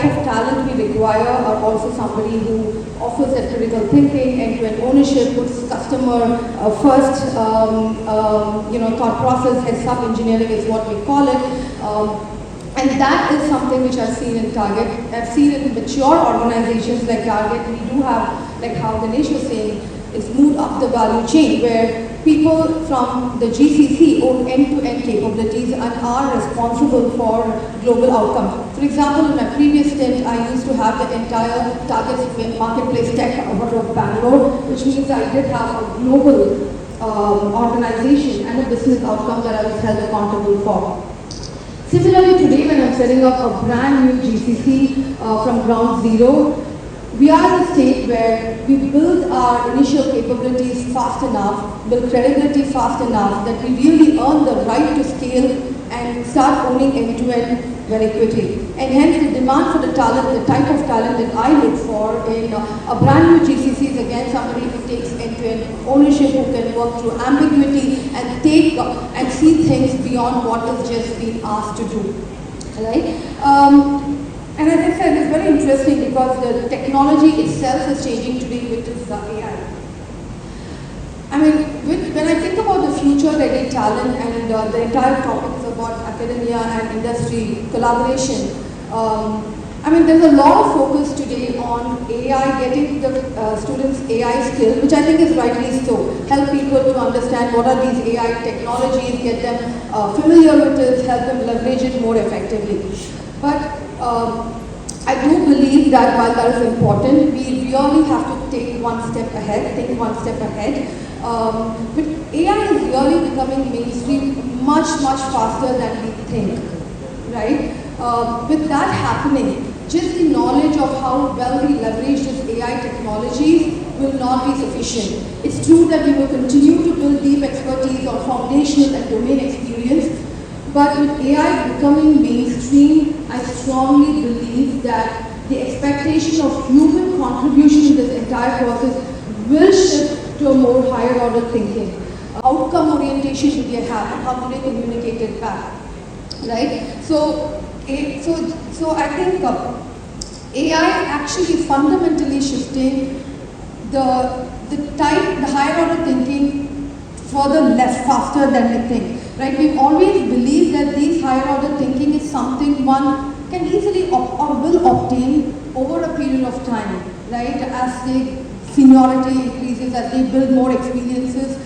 type of talent we require are also somebody who offers that critical thinking, end-to-end ownership, puts customer first, thought process, heads-up engineering is what we call it. And that is something which I've seen in Target. I've seen it in mature organizations like Target. We do have, like how Dinesh was saying, is moved up the value chain where people from the GCC own end-to-end capabilities and are responsible for global outcomes. For example, in my previous stint, I used to have the entire Target marketplace tech out of Bangalore, which means I did have a global organization and a business outcome that I was held accountable for. Similarly, today when I'm setting up a brand new GCC from ground zero, we are in a state where we build our initial capabilities fast enough, build credibility fast enough that we really earn the right to scale and start owning end-to-end very quickly. And hence the demand for the talent, the type of talent that I look for in a brand new GCC is again somebody who takes end-to-end ownership, who can work through ambiguity and take and see things beyond what is just being asked to do. Right? And as I said, it's very interesting because the technology itself is changing today with this AI. I mean, when I think about the future-ready talent and the entire topics about academia and industry collaboration, I mean, there's a lot of focus today on AI, getting the students' AI skill, which I think is rightly so. Help people to understand what are these AI technologies, get them familiar with it, help them leverage it more effectively. But I do believe that while that is important, we really have to take one step ahead, think one step ahead. But AI is really becoming mainstream much faster than we think, right? With that happening, just the knowledge of how well we leverage this AI technologies will not be sufficient. It's true that we will continue to build deep expertise on foundational and domain experience, but with AI becoming mainstream, I strongly believe that the expectation of human contribution in this entire process will shift to a more higher order thinking. Outcome orientation should be a habit. How do they communicate it back? Right? So I think AI actually fundamentally shifting the higher order thinking further less faster than we think. Right? We've always believed that these higher order thinking is something one can easily or will obtain over a period of time, right? As the seniority increases, as they build more experiences,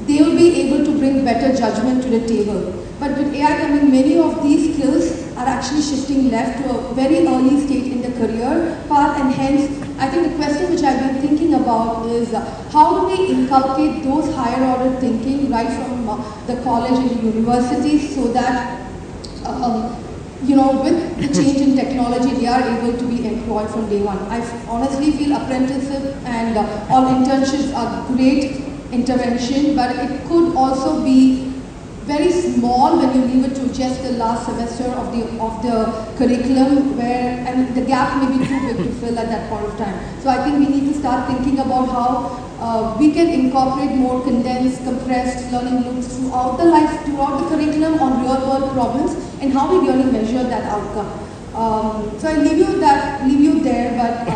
they will be able to bring better judgment to the table. But with AI coming, many of these skills are actually shifting left to a very early stage in the career path, and hence, I think the question which I've been thinking about is how do we inculcate those higher order thinking right from the college and universities so that with the change in technology, they are able to be employed from day one. I honestly feel apprenticeship and all internships are great intervention, but it could also be very small when you leave it to just the last semester of the curriculum, and the gap may be too big to fill at that point of time. So I think we need to start thinking about how we can incorporate more condensed, compressed learning loops throughout the curriculum on real-world problems, and how we really measure that outcome. So I leave you there, but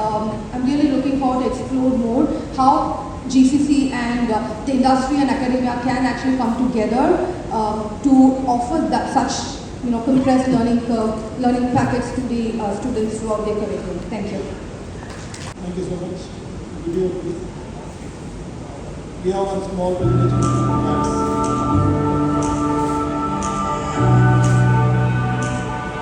I'm really looking forward to explore more how GCC and the industry and academia can actually come together to offer such compressed learning packets to the students throughout their curriculum. Thank you. Thank you so much. Video, please. We have one small presentation.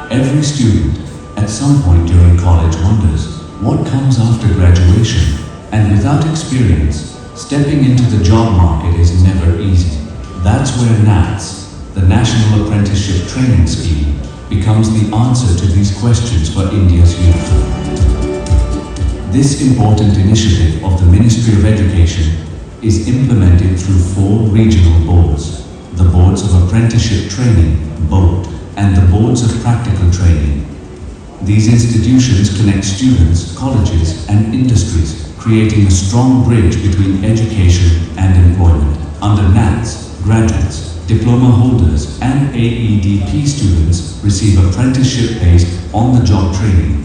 Every student at some point during college wonders what comes after graduation, and without experience, stepping into the job market is never easy. That's where NATS, the National Apprenticeship Training Scheme, becomes the answer to these questions for India's youth. This important initiative of the Ministry of Education is implemented through 4 regional boards: the Boards of Apprenticeship Training, BOAT, and the Boards of Practical Training. These institutions connect students, colleges, and industries, creating a strong bridge between education and employment. Under NATS, graduates, diploma holders, and AEDP students receive apprenticeship-based on-the-job training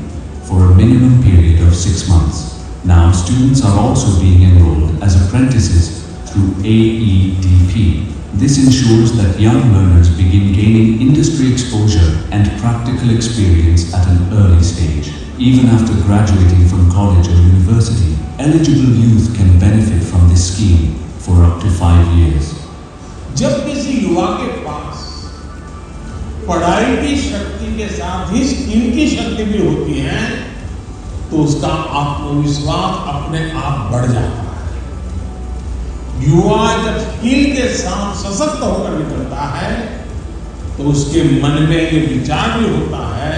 6 months. Now students are also being enrolled as apprentices through AEDP. This ensures that young learners begin gaining industry exposure and practical experience at an early stage. Even after graduating from college or university, eligible youth can benefit from this scheme for up to 5 years. जब किसी युवा के पास पढ़ाई की शक्ति के साथ ही skill की शक्ति भी होती है तो उसका आत्मविश्वास अपने आप बढ़ जाता है। युवा जब स्किल के साथ सशक्त होकर निकलता है तो उसके मन में ये विचार भी होता है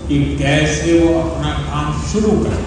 कि कैसे वो अपना काम शुरू करे।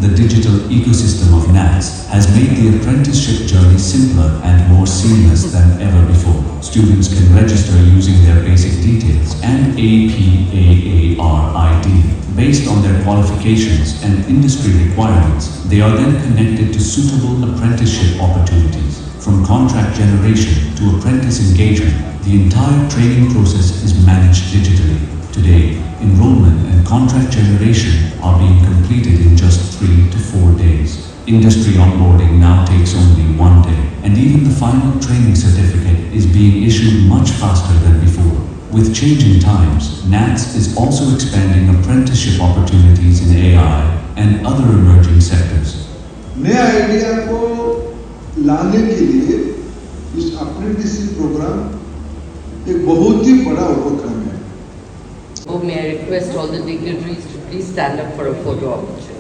The digital ecosystem of NATS has made the apprenticeship journey simpler and more seamless than ever before. Students can register using their basic details and APAAR ID. Based on their qualifications and industry requirements, they are then connected to suitable apprenticeship opportunities. From contract generation to apprentice engagement, the entire training process is managed digitally. Today, enrollment and contract generation are being completed in just 3 to 4 days. Industry onboarding now takes only 1 day, and even the final training certificate is being issued much faster than before. With changing times, NATS is also expanding apprenticeship opportunities in AI and other emerging sectors. नया idea को लाने के लिए इस apprenticeship programme एक बहुत ही बड़ा उपक्रम है। Oh, may I request all the dignitaries to please stand up for a photo opportunity.